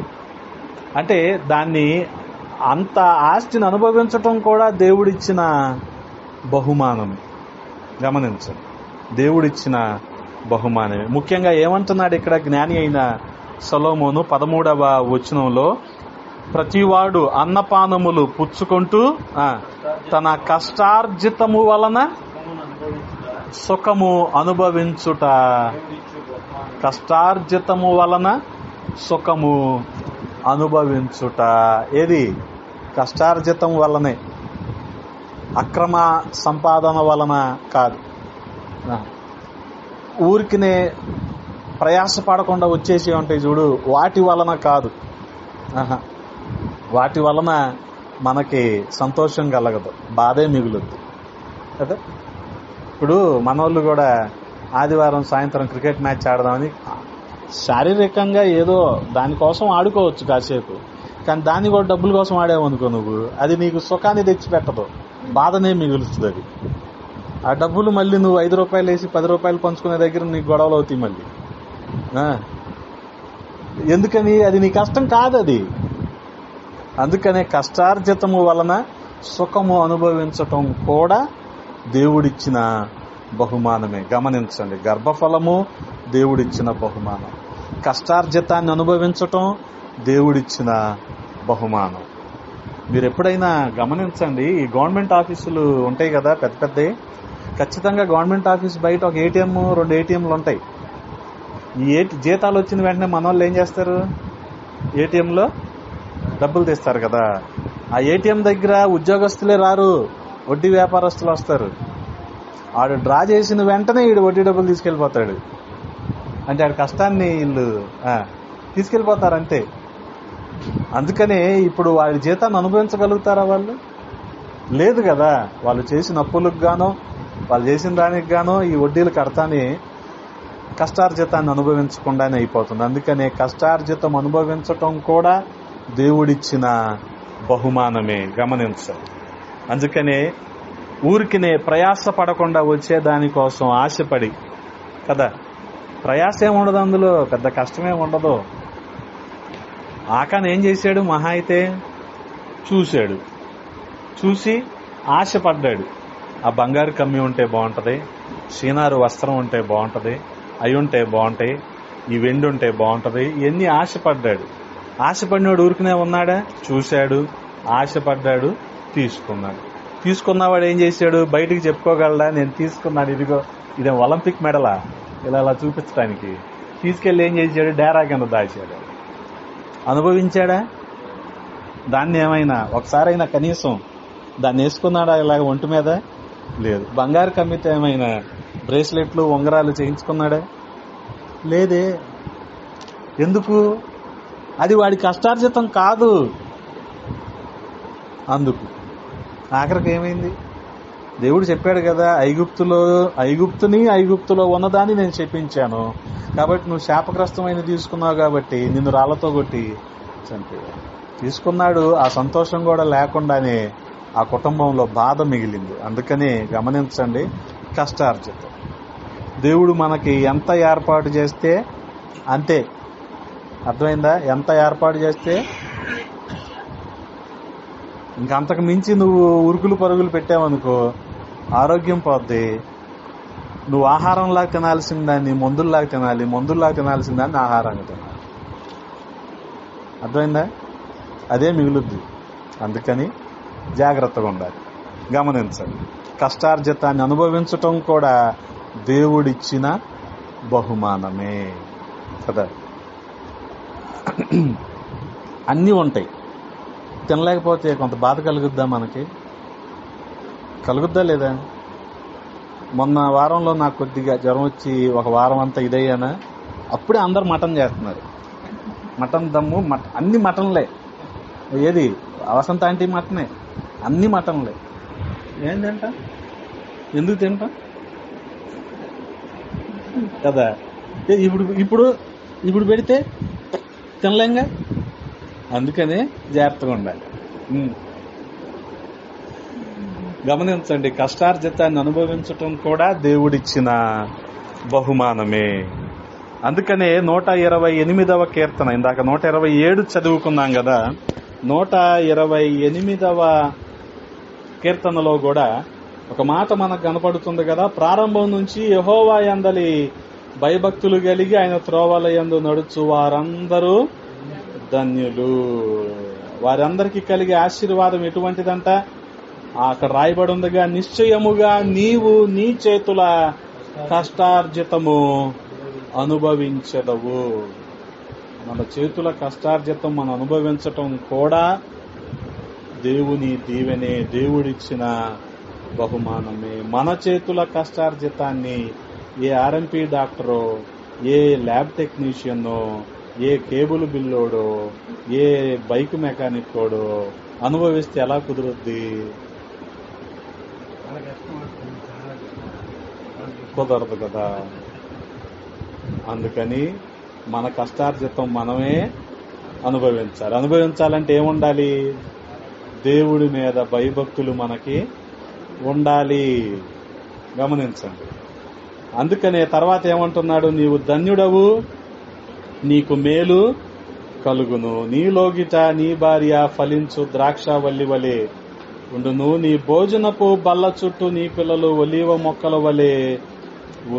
S1: అంటే దాన్ని అంత ఆస్తిని అనుభవించటం కూడా దేవుడిచ్చిన బహుమానం. గమనించండి, దేవుడిచ్చిన బహుమానమే. ముఖ్యంగా ఏమంటున్నాడు ఇక్కడ జ్ఞాని అయిన సొలొమోను 13వ వచనంలో, ప్రతివాడు అన్నపానములు పుచ్చుకుంటూ తన కష్టార్జితము వలన సుఖము అనుభవించుట. కష్టార్జితము వలన సుఖము అనుభవించుట. ఏది? కష్టార్జితం వలనే, అక్రమ సంపాదన వలన కాదు. ఊరికినే ప్రయాసపడకుండా వచ్చేసి ఉంటాయి చూడు, వాటి వలన కాదు. వాటి వలన మనకి సంతోషం కలగదు, బాధే మిగులుద్ది కదా. ఇప్పుడు మనోళ్ళు కూడా ఆదివారం సాయంత్రం క్రికెట్ మ్యాచ్ ఆడదామని శారీరకంగా ఏదో దానికోసం ఆడుకోవచ్చు కాసేపు, కానీ దాన్ని కూడా డబ్బుల కోసం ఆడావనుకో నువ్వు, అది నీకు సుఖాన్ని తెచ్చిపెట్టదు, బాధనే మిగులుస్తుంది అది. ఆ డబ్బులు మళ్ళీ నువ్వు 5 రూపాయలు వేసి 10 రూపాయలు పంచుకునే దగ్గర నీకు గొడవలు అవుతాయి మళ్ళీ. ఎందుకని? అది నీ కష్టం కాదు అది. అందుకనే కష్టార్జితము వలన సుఖము అనుభవించటం కూడా దేవుడిచ్చిన బహుమానమే. గమనించండి, గర్భఫలము దేవుడిచ్చిన బహుమానం, కష్టార్జితాన్ని అనుభవించటం దేవుడిచ్చిన బహుమానం. మీరు ఎప్పుడైనా గమనించండి, ఈ గవర్నమెంట్ ఆఫీసులు ఉంటాయి కదా పెద్ద పెద్దవి, ఖచ్చితంగా గవర్నమెంట్ ఆఫీస్ బయట ఒక ఏటీఎం 2 ఏటీఎంలు ఉంటాయి. ఈ జీతాలు వచ్చిన వెంటనే మన వాళ్ళు ఏం చేస్తారు? ఏటీఎంలో డబ్బులు తీస్తారు కదా. ఆ ఏటీఎం దగ్గర ఉద్యోగస్తులే రారు, వడ్డీ వ్యాపారస్తులు వస్తారు. ఆడు డ్రా చేసిన వెంటనే వీడు వడ్డీ డబ్బులు తీసుకెళ్ళిపోతాడు. అంటే ఆడి కష్టాన్ని వీళ్ళు తీసుకెళ్ళిపోతారంతే. అందుకనే ఇప్పుడు వాళ్ళ జీతాన్ని అనుభవించగలుగుతారా వాళ్ళు? లేదు కదా. వాళ్ళు చేసిన అప్పులకు గానో వాళ్ళు చేసిన దానికి గానో ఈ వడ్డీలు కడతానే కష్టార్జితాన్ని అనుభవించకుండానే అయిపోతుంది. అందుకనే కష్టార్జితం అనుభవించటం కూడా దేవుడిచ్చిన బహుమానమే. గమనించాలి. అందుకనే ఊరికినే ప్రయాస పడకుండా వచ్చే దానికోసం ఆశపడి కదా, ప్రయాస ఏముండదు, అందులో పెద్ద కష్టమే ఉండదు. ఆకాన్ ఏం చేశాడు? మహా అయితే చూశాడు, చూసి ఆశపడ్డాడు. ఆ బంగారు కమ్మి ఉంటే బాగుంటుంది, షీనారు వస్త్రం ఉంటే బాగుంటుంది, అవి ఉంటే బాగుంటాయి, ఈ వెండి ఉంటే బాగుంటుంది, ఇవన్నీ ఆశపడ్డాడు. ఆశపడినవాడు ఊరికనే ఉన్నాడా? చూశాడు, ఆశపడ్డాడు, తీసుకున్నాడు. తీసుకున్నవాడు ఏం చేశాడు? బయటికి చెప్పుకోగలడా? నేను తీసుకున్నాను, ఇదిగో ఇదే ఒలింపిక్ మెడలా ఇలా చూపించడానికి. తీసుకెళ్ళి ఏం చేశాడు? డేరా కింద దాచాడు. అనుభవించాడా దాన్ని? ఏమైనా ఒకసారైనా కనీసం దాన్ని వేసుకున్నాడా ఇలాగ ఒంటి మీద? లేదు. బంగారు కమ్మితే ఏమైనా బ్రేస్లెట్లు ఉంగరాలు చేయించుకున్నాడా? లేదే. ఎందుకు? అది వాడి కష్టార్జితం కాదు. అందుకు ఆఖరికి ఏమైంది? దేవుడు చెప్పాడు కదా, ఐగుప్తులో ఉన్నదాన్ని నేను శపించాను, కాబట్టి నువ్వు శాపగ్రస్తమైన తీసుకున్నావు, కాబట్టి నిన్ను రాళ్లతో కొట్టి చంపేవాడు. తీసుకున్నాడు. ఆ సంతోషం కూడా లేకుండానే ఆ కుటుంబంలో బాధ మిగిలింది. అందుకని గమనించండి, కష్టార్జితం దేవుడు మనకి ఎంత ఏర్పాటు చేస్తే అంతే. అర్థమైందా? ఎంత ఏర్పాటు చేస్తే ఇంకంతకు మించి నువ్వు ఉరుకులు పరుగులు పెట్టావనుకో ఆరోగ్యం పోద్ది. నువ్వు ఆహారంలాగా తినాల్సిన దాన్ని మందుల్లాగా తినాలి, మందుల్లాగా తినాల్సిన దాన్ని ఆహారంగా తినాలి. అర్థమైందా? అదే మిగులుద్ది. అందుకని జాగ్రత్తగా ఉండాలి. గమనించండి, కష్టార్జితాన్ని అనుభవించటం కూడా దేవుడిచ్చిన బహుమానమే కదా. అన్నీ ఉంటాయి, తినలేకపోతే కొంత బాధ కలుగుద్దా? మనకి కలుగుద్దా లేదా? మొన్న వారంలో నాకు కొద్దిగా జ్వరం వచ్చి ఒక వారం అంతా ఇదయ్యానా, అప్పుడే అందరు మటన్ చేస్తున్నారు. మటన్ దమ్ము, అన్ని మటన్లే. ఏది వసంత ఆంటీ మటనే, అన్ని మటన్లే. ఏం తింటా? ఎందుకు తింటా కదా? ఇప్పుడు పెడితే తినలేంగా. అందుకనే జాగ్రత్తగా ఉండాలి. గమనించండి, కష్టార్జితాన్ని అనుభవించటం కూడా దేవుడిచ్చిన బహుమానమే. అందుకనే 128వ కీర్తన, ఇందాక 127 చదువుకున్నాం కదా, 128వ కీర్తనలో కూడా ఒక మాట మనకు కనపడుతుంది కదా. ప్రారంభం నుంచి యెహోవా యందలి భయభక్తులు కలిగి ఆయన త్రోవల యందు నడుచు వారందరూ ధన్యులు. వారందరికీ కలిగే ఆశీర్వాదం ఎటువంటిదంట? అక్కడ రాయబడి ఉందిగా, నిశ్చయముగా నీవు నీ చేతుల కష్టార్జితము అనుభవించదవు. మన చేతుల కష్టార్జితం మనం అనుభవించటం కూడా దేవుని దీవెనే, దేవుడిచ్చిన బహుమానమే. మన చేతుల కష్టార్జితాన్ని ఏ ఆర్ఎంపీ డాక్టరో, ఏ ల్యాబ్ టెక్నీషియన్నో, ఏ కేబుల్ బిల్లోడో, ఏ బైక్ మెకానికోడో అనుభవిస్తే ఎలా కుదురుద్ది? కుదరదు కదా. అందుకని మన కష్టార్జితం మనమే అనుభవించాలి. అనుభవించాలంటే ఏముండాలి? దేవుడి మీద భయభక్తులు మనకి ఉండాలి. గమనించండి. అందుకనే తర్వాత ఏమంటున్నాడు? నీవు ధన్యుడవు, నీకు మేలు కలుగును, నీలోగిట నీ భార్య ఫలించు ద్రాక్షవల్లి వలె ఉండును, నీ భోజనపు బల్ల చుట్టూ నీ పిల్లలు ఒలీవ మొక్కల వలె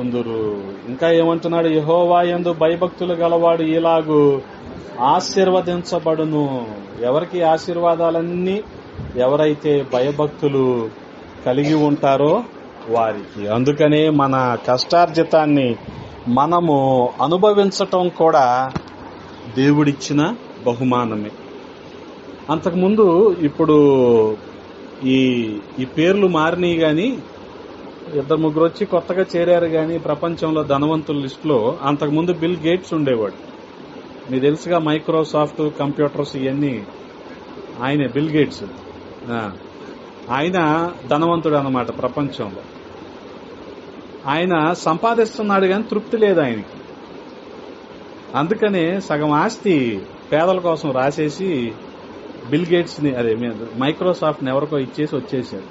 S1: ఉందురు. ఇంకా ఏమంటున్నాడు? యెహోవా యందు భయభక్తులు గలవాడు ఇలాగు ఆశీర్వదించబడును. ఎవరికి ఆశీర్వాదాలన్నీ? ఎవరైతే భయభక్తులు కలిగి ఉంటారో వారికి. అందుకనే మన కష్టార్జితాన్ని మనము అనుభవించటం కూడా దేవుడిచ్చిన బహుమానమే. అంతకుముందు ఇప్పుడు ఈ పేర్లు మారినాయి గాని, 2-3 వచ్చి కొత్తగా చేరారు గాని ప్రపంచంలో ధనవంతుల లిస్టులో. అంతకుముందు బిల్ గేట్స్ ఉండేవాడు. మీకు తెలుసుగా, మైక్రోసాఫ్ట్ కంప్యూటర్స్ ఇవన్నీ ఆయనే, బిల్ గేట్స్. ఆయన ధనవంతుడు అన్నమాట ప్రపంచంలో. ఆయన సంపాదిస్తున్నాడు కానీ తృప్తి లేదు ఆయనకి. అందుకనే సగం ఆస్తి పేదల కోసం రాసేసి బిల్ గేట్స్ ని, అదే మైక్రోసాఫ్ట్ ని ఎవరికో ఇచ్చేసి వచ్చేసాడు.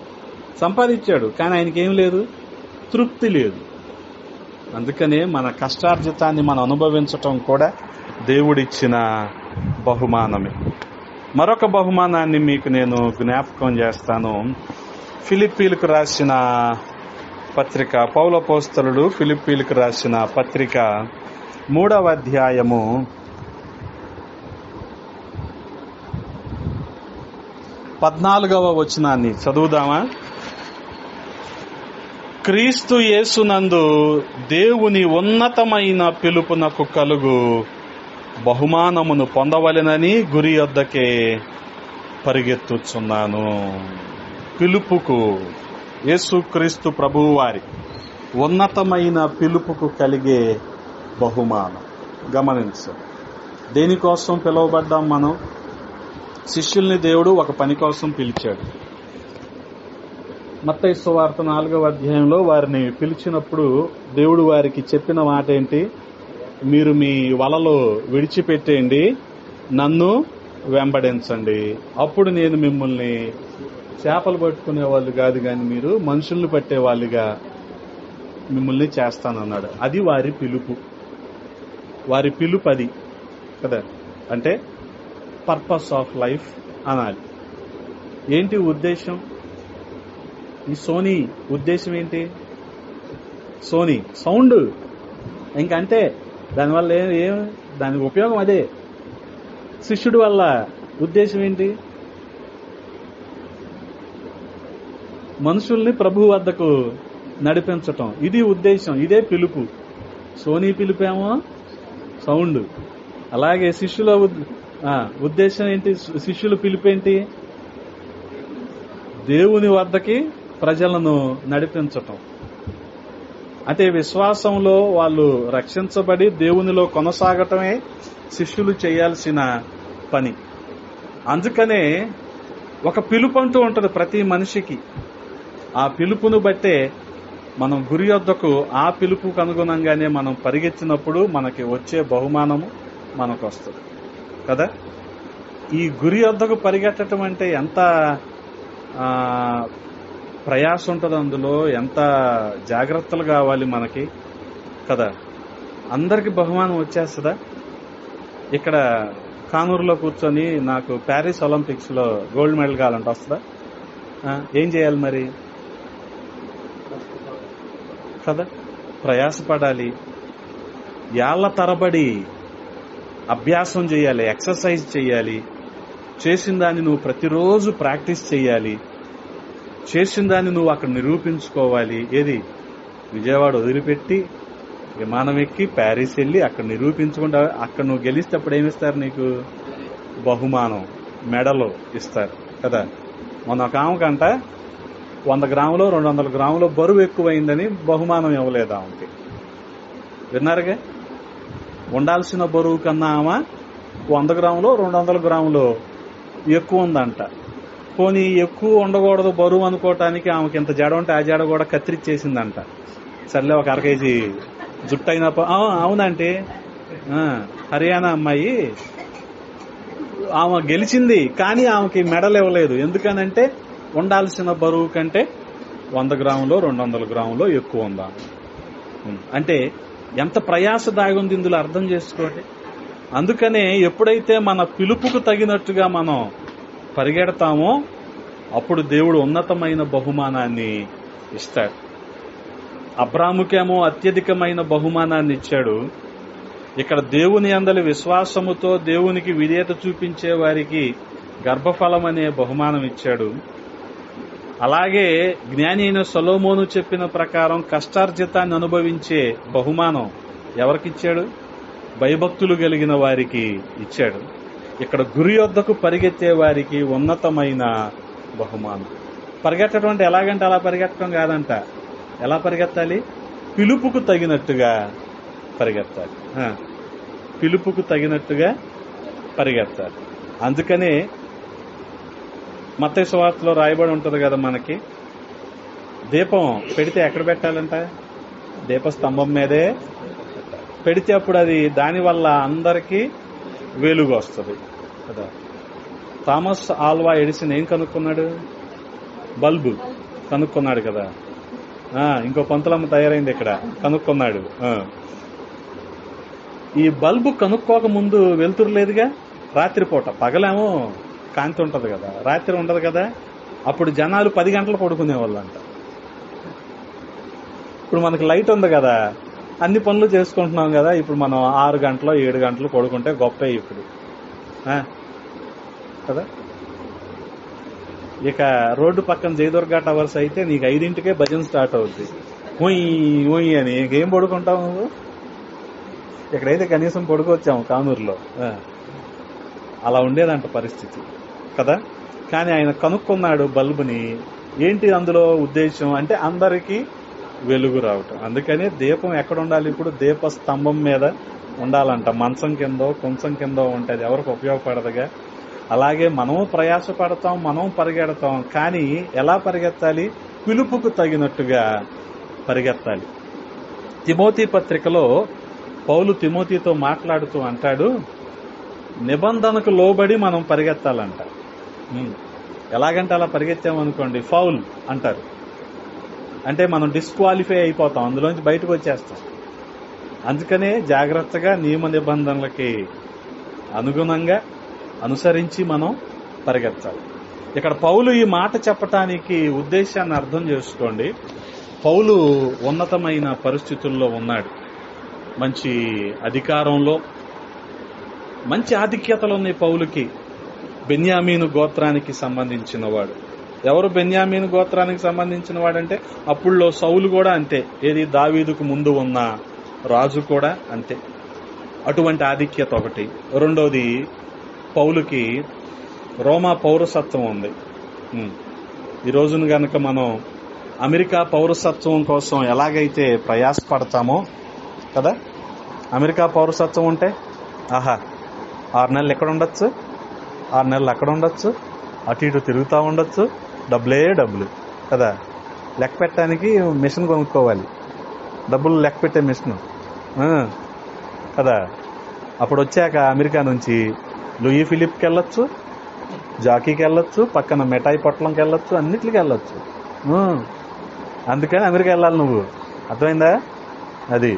S1: సంపాదించాడు కానీ ఆయనకి ఏం లేదు, తృప్తి లేదు. అందుకనే మన కష్టార్జితాన్ని మనం అనుభవించటం కూడా దేవుడిచ్చిన బహుమానమే. మరొక బహుమానాన్ని మీకు నేను జ్ఞాపకం చేస్తాను. ఫిలిప్పీలకు రాసిన పత్రిక, పౌలపోస్తలుడు ఫిలిప్పీలకు రాసిన పత్రిక 3వ అధ్యాయము 14వ వచనాన్ని చదువుదామా? క్రీస్తు యేసునందు దేవుని ఉన్నతమైన పిలుపునకు కలుగు బహుమానమును పొందవలెనని గురి యొద్దకే పరిగెత్తుచున్నాను. పిలుపుకు, యేసుక్రీస్తు ప్రభువు వారి ఉన్నతమైన పిలుపుకు కలిగే బహుమానం. గమనించు, దేనికోసం పిలువబడ్డాం మనం? శిష్యుల్ని దేవుడు ఒక పని కోసం పిలిచాడు. మత్తయి సువార్త 4వ అధ్యాయంలో వారిని పిలిచినప్పుడు దేవుడు వారికి చెప్పిన మాట ఏంటి? మీరు మీ వలలు విడిచిపెట్టేయండి, నన్ను వెంబడించండి, అప్పుడు నేను మిమ్మల్ని చేపలు పట్టుకునే వాళ్ళు కాదు కానీ మీరు మనుషుల్ని పట్టే వాళ్ళుగా మిమ్మల్ని చేస్తానన్నాడు. అది వారి పిలుపు. వారి పిలుపు అది కదా. అంటే పర్పస్ ఆఫ్ లైఫ్ అనాలి. ఏంటి ఉద్దేశం? ఈ సోనీ ఉద్దేశం ఏంటి? సోనీ సౌండ్ ఇంకంటే దానివల్ల ఏం దాని ఉపయోగం అదే. శిష్యుడి వల్ల ఉద్దేశం ఏంటి? మనుషుల్ని ప్రభు వద్దకు నడిపించటం. ఇది ఉద్దేశం, ఇదే పిలుపు. సోనీ పిలుపేమో సౌండ్. అలాగే శిష్యుల ఉద్దేశం ఏంటి? శిష్యుల పిలుపేంటి? దేవుని వద్దకి ప్రజలను నడిపించటం. అంటే విశ్వాసంలో వాళ్ళు రక్షించబడి దేవునిలో కొనసాగటమే శిష్యులు చేయాల్సిన పని. అందుకనే ఒక పిలుపు అంటూ ఉంటుంది ప్రతి మనిషికి. ఆ పిలుపును బట్టే మనం గురి యొద్దకు, ఆ పిలుపుకు అనుగుణంగానే మనం పరిగెత్తినప్పుడు మనకి వచ్చే బహుమానము మనకు వస్తుంది కదా. ఈ గురి యొద్దకు పరిగెత్తటం అంటే ఎంత ప్రయాస ఉంటుంది, అందులో ఎంత జాగ్రత్తలు కావాలి మనకి కదా. అందరికి బహుమానం వచ్చేస్తుందా? ఇక్కడ కానూరులో కూర్చొని నాకు ప్యారిస్ ఒలింపిక్స్ లో గోల్డ్ మెడల్ కావాలంటే వస్తుందా? ఏం చేయాలి మరి కదా? ప్రయాసపడాలి, ఏళ్ల తరబడి అభ్యాసం చేయాలి, ఎక్సర్సైజ్ చేయాలి. చేసిన దాన్ని నువ్వు ప్రతిరోజు ప్రాక్టీస్ చేయాలి. చేసిన దాన్ని నువ్వు అక్కడ నిరూపించుకోవాలి. ఏది? విజయవాడ వదిలిపెట్టి విమానం ఎక్కి ప్యారిస్ వెళ్ళి అక్కడ నిరూపించుకుంటా. అక్కడ నువ్వు గెలిస్తే అప్పుడు ఏమిస్తారు? నీకు బహుమానం, మెడలు ఇస్తారు కదా. మొన్న ఒక ఆమెకంట 100 గ్రాములు 200 గ్రాములు బరువు ఎక్కువైందని బహుమానం ఇవ్వలేదు ఆమెకి. విన్నారుగా? ఉండాల్సిన బరువు కన్నా ఆమె 100 గ్రాములు 200 గ్రాములు ఎక్కువ ఉందంట. పోనీ ఎక్కువ ఉండకూడదు బరువు అనుకోవటానికి ఆమెకి ఇంత జడ ఉంటే ఆ జడ కూడా కత్తిరించేసిందంట. సర్లే ఒక 1 కేజీ జుట్టు అయినా అవునంటే హర్యానా అమ్మాయి ఆమె గెలిచింది, కానీ ఆమెకి మెడల్ ఇవ్వలేదు. ఎందుకనంటే ఉండాల్సిన బరువు కంటే 100 గ్రాములు 200 గ్రాములు ఎక్కువ ఉందా. అంటే ఎంత ప్రయాస దాగుంది ఇందులో, అర్థం చేసుకోండి. అందుకనే ఎప్పుడైతే మన పిలుపుకు తగినట్టుగా మనం పరిగెడతామో అప్పుడు దేవుడు ఉన్నతమైన బహుమానాన్ని ఇస్తాడు. అబ్రాముకేమో అత్యధికమైన బహుమానాన్ని ఇచ్చాడు. ఇక్కడ దేవుని యందలి విశ్వాసముతో దేవునికి విధేయత చూపించే వారికి గర్భఫలం అనే బహుమానం ఇచ్చాడు. అలాగే జ్ఞాని అయిన సొలొమోను చెప్పిన ప్రకారం కష్టార్జితాన్ని అనుభవించే బహుమానం ఎవరికిచ్చాడు? భయభక్తులు కలిగిన వారికి ఇచ్చాడు. ఇక్కడ గురి యొద్దకు పరిగెత్తే వారికి ఉన్నతమైన బహుమానం. పరిగెత్తడం అంటే ఎలాగంటే అలా పరిగెత్తడం కాదంట. ఎలా పరిగెత్తాలి? పిలుపుకు తగినట్టుగా పరిగెత్తాలి. పిలుపుకు తగినట్టుగా పరిగెత్తాలి. అందుకనే మత్తయి సువార్తలో రాయబడి ఉంటుంది కదా మనకి, దీపం పెడితే ఎక్కడ పెట్టాలంట? దీపస్తంభం మీదే పెడితే అప్పుడు అది దానివల్ల అందరికీ వెలుగు వస్తుంది కదా. థామస్ ఆల్వా ఎడిసన్ ఏం కనుక్కున్నాడు? బల్బు కనుక్కున్నాడు కదా. ఇంకో పంతులమ్మ తయారైంది ఇక్కడ, కనుక్కున్నాడు. ఈ బల్బు కనుక్కోక ముందు వెలుతురు లేదుగా. రాత్రిపూట, పగలేమో కాంతి ఉంటది కదా, రాత్రి ఉండదు కదా. అప్పుడు జనాలు 10 గంటలు పడుకునేవాళ్ళంట. ఇప్పుడు మనకి లైట్ ఉంది కదా, అన్ని పనులు చేసుకుంటున్నాం కదా, ఇప్పుడు మనం 6 గంటలు 7 గంటలు పడుకుంటే గొప్పే ఇప్పుడు కదా. ఇక రోడ్డు పక్కన జయదుర్గా టవర్స్ అయితే నీకు 5ంటికే భజన స్టార్ట్ అవుద్ది, ఊయి అని. ఏం పడుకుంటావు నువ్వు? ఇక్కడైతే కనీసం పడుకోవచ్చాము కానూరులో. అలా ఉండేదంట పరిస్థితి కదా. కానీ ఆయన కనుక్కున్నాడు బల్బుని. ఏంటి అందులో ఉద్దేశం అంటే అందరికీ వెలుగు రావటం. అందుకని దీపం ఎక్కడ ఉండాలి? ఇప్పుడు దీప స్తంభం మీద ఉండాలంట. మంచం కిందో కొంచెం కిందో ఉంటుంది, ఎవరికి ఉపయోగపడదుగా. అలాగే మనం ప్రయాసపడతాం, మనం పరిగెడతాం. కానీ ఎలా పరిగెత్తాలి? పిలుపుకు తగినట్టుగా పరిగెత్తాలి. తిమోతి పత్రికలో పౌలు తిమోతితో మాట్లాడుతూ అంటాడు, నిబంధనకు లోబడి మనం పరిగెత్తాలంట. ఎలాగంటే అలా పరిగెత్తామనుకోండి ఫౌల్ అంటారు. అంటే మనం డిస్క్వాలిఫై అయిపోతాం, అందులోంచి బయటకు వచ్చేస్తాం. అందుకనే జాగ్రత్తగా నియమ నిబంధనలకి అనుగుణంగా అనుసరించి మనం పరిగెత్తాలి. ఇక్కడ పౌలు ఈ మాట చెప్పటానికి ఉద్దేశాన్ని అర్థం చేసుకోండి. పౌలు ఉన్నతమైన పరిస్థితుల్లో ఉన్నాడు, మంచి అధికారంలో, మంచి ఆధిక్యతలు ఉన్నాయి పౌలుకి. బెన్యామీను గోత్రానికి సంబంధించిన వాడు. ఎవరు బెన్యామీను గోత్రానికి సంబంధించిన వాడంటే అప్పుడులో సౌలు కూడా అంతే. ఏది దావీదుకు ముందు ఉన్న రాజు కూడా అంతే. అటువంటి ఆధిక్యత ఒకటి. రెండోది, పౌలుకి రోమా పౌరసత్వం ఉంది. ఈ రోజున గనక మనం అమెరికా పౌరసత్వం కోసం ఎలాగైతే ప్రయాసపడతామో కదా, అమెరికా పౌరసత్వం ఉంటే 6 నెలలు ఎక్కడ ఉండొచ్చు, 6 నెలలు అక్కడ ఉండొచ్చు, అటు ఇటు తిరుగుతూ ఉండొచ్చు, డబ్బులే డబ్బులు కదా. లెక్క పెట్టడానికి మిషన్ కొనుక్కోవాలి, డబ్బులు లెక్క పెట్టే మిషన్ కదా. అప్పుడు వచ్చాక అమెరికా నుంచి లూయి ఫిలిప్కి వెళ్ళొచ్చు, జాకీకి వెళ్ళొచ్చు, పక్కన మిఠాయి పొట్లంకి వెళ్ళొచ్చు, అన్నిటికి వెళ్ళొచ్చు. అందుకని అమెరికా వెళ్ళాలి నువ్వు, అర్థమైందా? అది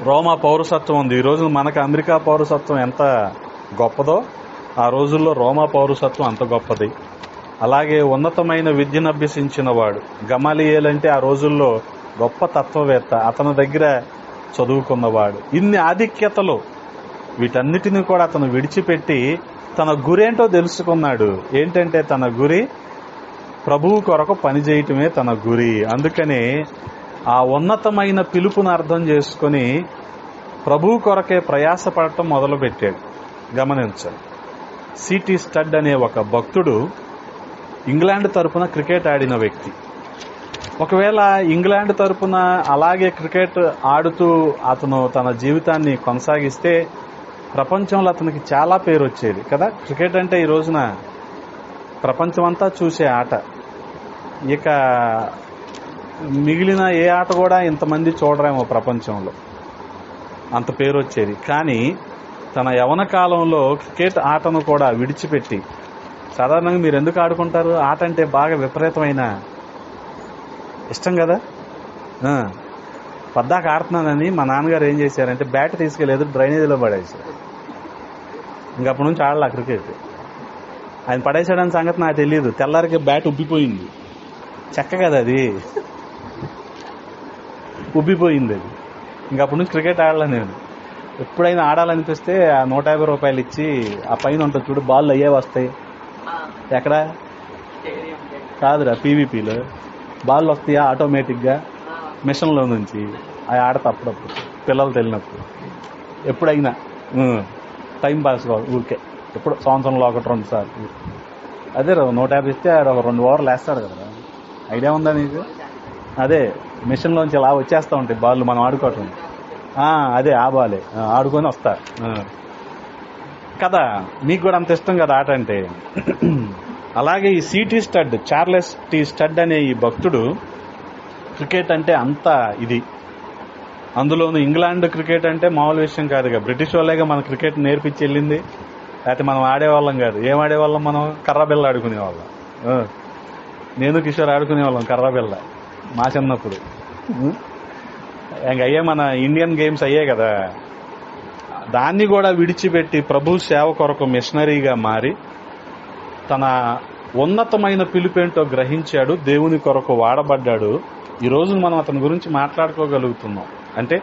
S1: రోమా పౌరసత్వం ఉంది. ఈ రోజు మనకు అమెరికా పౌరసత్వం ఎంత గొప్పదో ఆ రోజుల్లో రోమా పౌరసత్వం అంత గొప్పది. అలాగే ఉన్నతమైన విద్యను అభ్యసించిన వాడు గమలీయేలు అంటే ఆ రోజుల్లో గొప్ప తత్వవేత్త, అతని దగ్గర చదువుకున్నవాడు. ఇన్ని ఆధిక్యతలు, వీటన్నిటిని కూడా అతను విడిచిపెట్టి తన గురేంటో తెలుసుకున్నాడు. ఏంటంటే తన గురి ప్రభువు కొరకు పనిచేయటమే తన గురి. అందుకనే ఆ ఉన్నతమైన పిలుపును అర్థం చేసుకుని ప్రభువు కొరకే ప్రయాసపడటం మొదలుపెట్టాడు. గమనించాలి, సిటీ స్టడ్ అనే ఒక భక్తుడు ఇంగ్లాండ్ తరపున క్రికెట్ ఆడిన వ్యక్తి. ఒకవేళ ఇంగ్లాండ్ తరపున అలాగే క్రికెట్ ఆడుతూ అతను తన జీవితాన్ని కొనసాగిస్తే ప్రపంచంలో అతనికి చాలా పేరు వచ్చేది కదా. క్రికెట్ అంటే ఈ రోజున ప్రపంచమంతా చూసే ఆట. ఇక మిగిలిన ఏ ఆట కూడా ఇంతమంది చూడరేమో ప్రపంచంలో, అంత పేరు వచ్చేది. కానీ తన యవ్వన కాలంలో క్రికెట్ ఆటను కూడా విడిచిపెట్టి, సాధారణంగా మీరు ఎందుకు ఆడుకుంటారు? ఆట అంటే బాగా విపరీతమైన ఇష్టం కదా. పద్దాక ఆడుతున్నానని మా నాన్నగారు ఏం చేశారంటే బ్యాట్ తీసుకెళ్ళేది డ్రైనేజీలో పడేశారు. ఇంకప్పటి నుంచి ఆడలా క్రికెట్. ఆయన పడేసాడని సంగతి నాకు తెలియదు. తెల్లారికి బ్యాట్ ఉబ్బిపోయింది, చెక్క కదా అది, ఉబ్బిపోయింది అది. ఇంకప్పటి నుంచి క్రికెట్ ఆడలే నేను. ఎప్పుడైనా ఆడాలనిపిస్తే ఆ 150 రూపాయలు ఇచ్చి ఆ పైన ఉంటుంది చూడు, బాల్ అయ్యే వస్తాయి. ఎక్కడ కాదురా, పీవీపీలో బాల్ వస్తాయా ఆటోమేటిక్గా మిషన్లో నుంచి. అవి ఆడతా అప్పుడప్పుడు పిల్లలు తెలినప్పుడు. ఎప్పుడైనా టైం పాస్ కాదు ఊరికే, ఎప్పుడు సంవత్సరంలో 1-2 సార్లు. అదే 150 ఇస్తే ఒక 2 ఓవర్లు వేస్తాడు కదా. ఐడియా ఉందా నీకు? అదే మిషన్లోంచి ఇలా వచ్చేస్తూ ఉంటాయి బాల్, మనం ఆడుకోవటం. అదే ఆ బాలే ఆడుకొని వస్తా కదా. మీకు కూడా అంత ఇష్టం కదా ఆట అంటే. అలాగే ఈ C T Studd, Charles T Studd అనే ఈ భక్తుడు క్రికెట్ అంటే అంత ఇది. అందులోనూ ఇంగ్లాండ్ క్రికెట్ అంటే మామూలు విషయం కాదుగా. బ్రిటిష్ వాళ్ళేగా మన క్రికెట్ నేర్పించి వెళ్ళింది. లేకపోతే మనం ఆడేవాళ్ళం కాదు. ఏం ఆడేవాళ్ళం? మనం కర్రబిల్ల ఆడుకునేవాళ్ళం. నేను కిషోర్ ఆడుకునేవాళ్ళం కర్రబిల్ల మా చిన్నప్పుడు. అయ్యే మన ఇండియన్ గేమ్స్ అయ్యే కదా. దాన్ని కూడా విడిచిపెట్టి ప్రభు సేవ కొరకు మిషనరీగా మారి తన ఉన్నతమైన పిలుపేంటో గ్రహించాడు, దేవుని కొరకు వాడబడ్డాడు. ఈ రోజు మనం అతని గురించి మాట్లాడుకోగలుగుతున్నాం. అంటే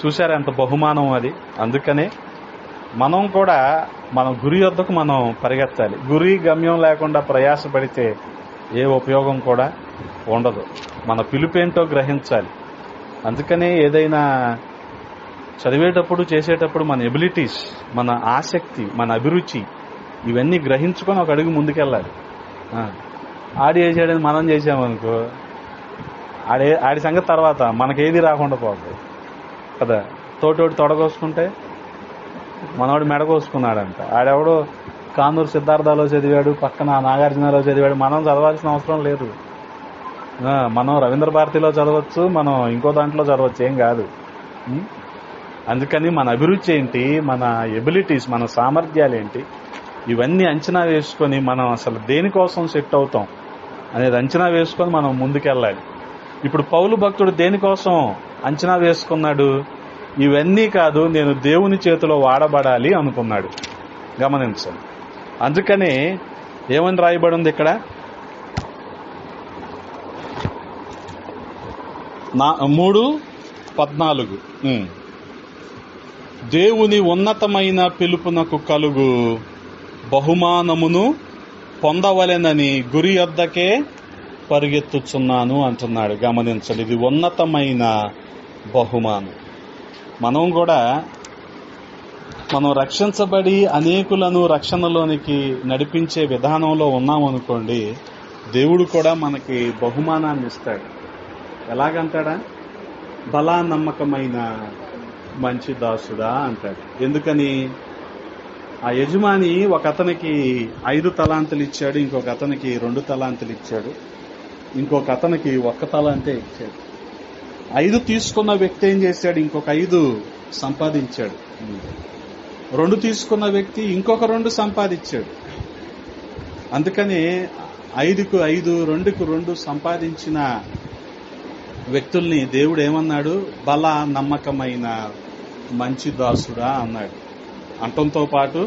S1: చూశారా ఎంత బహుమానం అది. అందుకనే మనం కూడా మన గురి వద్దకు మనం పరిగెత్తాలి. గురి గమ్యం లేకుండా ప్రయాసపడితే ఏ ఉపయోగం కూడా ఉండదు. మన పిలుపేంటో గ్రహించాలి. అందుకనే ఏదైనా చదివేటప్పుడు చేసేటప్పుడు మన ఎబిలిటీస్, మన ఆసక్తి, మన అభిరుచి ఇవన్నీ గ్రహించుకొని ఒక అడుగు ముందుకెళ్ళాలి. ఆడి చేసాడని మనం చేసామనుకో ఆడి సంగతి తర్వాత మనకేది రాకుండా పోతుంది కదా. తోటోడు తొడగోసుకుంటే మనవాడు మెడకోసుకున్నాడంట. ఆడెవడో కానూరు సిద్ధార్థలో చదివాడు, పక్కన నాగార్జునలో చదివాడు. మనం చదవాల్సిన అవసరం లేదు. మనం రవీంద్ర భారతిలో చదవచ్చు, మనం ఇంకో దాంట్లో చదవచ్చు, ఏం కాదు. అందుకని మన అభిరుచి ఏంటి, మన ఎబిలిటీస్, మన సామర్థ్యాలు ఏంటి, ఇవన్నీ అంచనా వేసుకొని మనం అసలు దేనికోసం సెట్ అవుతాం అనేది అంచనా వేసుకొని మనం ముందుకెళ్ళాలి. ఇప్పుడు పౌలు భక్తుడు దేనికోసం అంచనా వేసుకున్నాడు? ఇవన్నీ కాదు, నేను దేవుని చేతిలో వాడబడాలి అనుకున్నాడు. గమనించండి. అందుకనే ఏమని రాయబడి ఉంది ఇక్కడ? 3:14 దేవుని ఉన్నతమైన పిలుపునకు కలుగు బహుమానమును పొందవలెనని గురి యొద్దకే పరిగెత్తుచున్నాను అంటున్నాడు. గమనించండి, ఇది ఉన్నతమైన బహుమానం. మనం రక్షించబడి అనేకులను రక్షణలోనికి నడిపించే విధానంలో ఉన్నామనుకోండి, దేవుడు కూడా మనకి బహుమానాన్ని ఇస్తాడు. ఎలాగంటాడా? బలా నమ్మకమైన మంచి దాసుడా అంటాడు. ఎందుకని? ఆ యజమాని ఒక అతనికి 5 తలాంతులు ఇచ్చాడు, ఇంకొక అతనికి 2 తలాంతులు ఇచ్చాడు, ఇంకొక అతనికి 1 తలాంతే ఇచ్చాడు. 5 తీసుకున్న వ్యక్తి ఏం చేశాడు? ఇంకొక 5 సంపాదించాడు. 2 తీసుకున్న వ్యక్తి ఇంకొక 2 సంపాదించాడు. అందుకని 5కు 5, 2కు 2 సంపాదించిన వ్యక్తుల్ని దేవుడు ఏమన్నాడు? బల నమ్మకమైన మంచి దాసుడా అన్నాడు. అంటంతో పాటు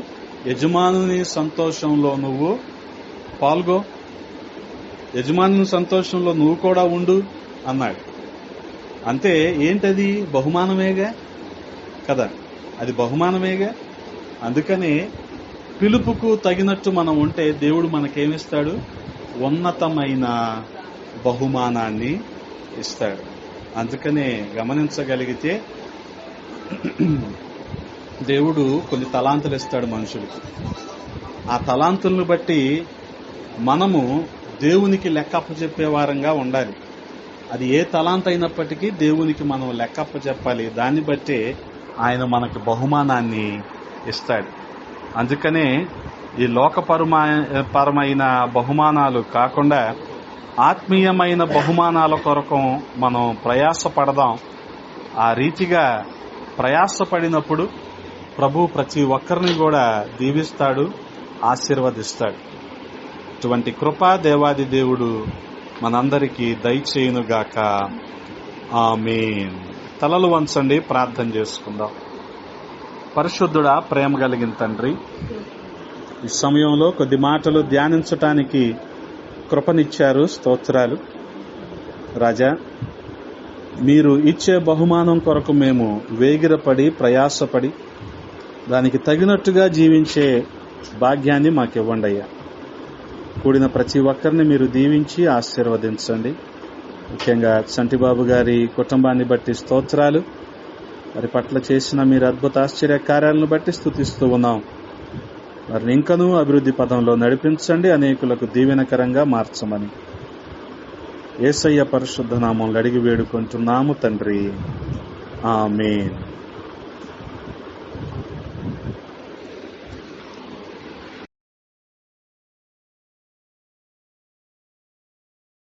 S1: యజమానుని సంతోషంలో నువ్వు పాల్గొ, యజమానుని సంతోషంలో నువ్వు కూడా ఉండు అన్నాడు. అంతే. ఏంటది? బహుమానమేగా కదా, అది బహుమానమేగా. అందుకని పిలుపుకు తగినట్టు మనం ఉంటే దేవుడు మనకేమిస్తాడు? ఉన్నతమైన బహుమానాన్ని ఇస్తాడు. అందుకనే గమనించగలిగితే దేవుడు కొన్ని తలాంతులు ఇస్తాడు మనుషులకి. ఆ తలాంతులను బట్టి మనము దేవునికి లెక్కప్ప చెప్పే వారంగా ఉండాలి. అది ఏ తలాంత అయినప్పటికీ దేవునికి మనం లెక్కప్ప చెప్పాలి. దాన్ని బట్టి ఆయన మనకి బహుమానాన్ని ఇస్తాడు. అందుకనే ఈ లోకపరమైన బహుమానాలు కాకుండా ఆత్మీయమైన బహుమానాల కొరకు మనం ప్రయాసపడదాం. ఆ రీతిగా ప్రయాసపడినప్పుడు ప్రభు ప్రతి ఒక్కరిని కూడా దీవిస్తాడు, ఆశీర్వదిస్తాడు. ఇటువంటి కృపా దేవాది దేవుడు మనందరికీ దయచేయునుగాక. ఆమేన్. తలలు వంచండి, ప్రార్థన చేసుకుందాం. పరిశుద్ధుడా, ప్రేమ కలిగిన తండ్రి, ఈ సమయంలో కొద్ది మాటలు ధ్యానించటానికి కృపనిచ్చారు. స్తోత్రాలు రాజా. మీరు ఇచ్చే బహుమానం కొరకు మేము వేగిరపడి ప్రయాసపడి దానికి తగినట్టుగా జీవించే భాగ్యాన్ని మాకివ్వండి అయ్యా. కూడిన ప్రతి ఒక్కరిని మీరు దీవించి ఆశీర్వదించండి. ముఖ్యంగా చంటిబాబు గారి కుటుంబాన్ని బట్టి స్తోత్రాలు. వారి పట్ల చేసిన మీరు అద్భుత ఆశ్చర్య కార్యాలను బట్టి స్తుతిస్తూ ఉన్నాం. వారిని ఇంకనూ అభివృద్ధి పదంలో నడిపించండి, అనేకులకు దీవెనకరంగా మార్చమని యేసయ్య పరిశుద్ధ నామంలో అడిగి వేడుకుంటున్నాము తండ్రి. ఆమేన్.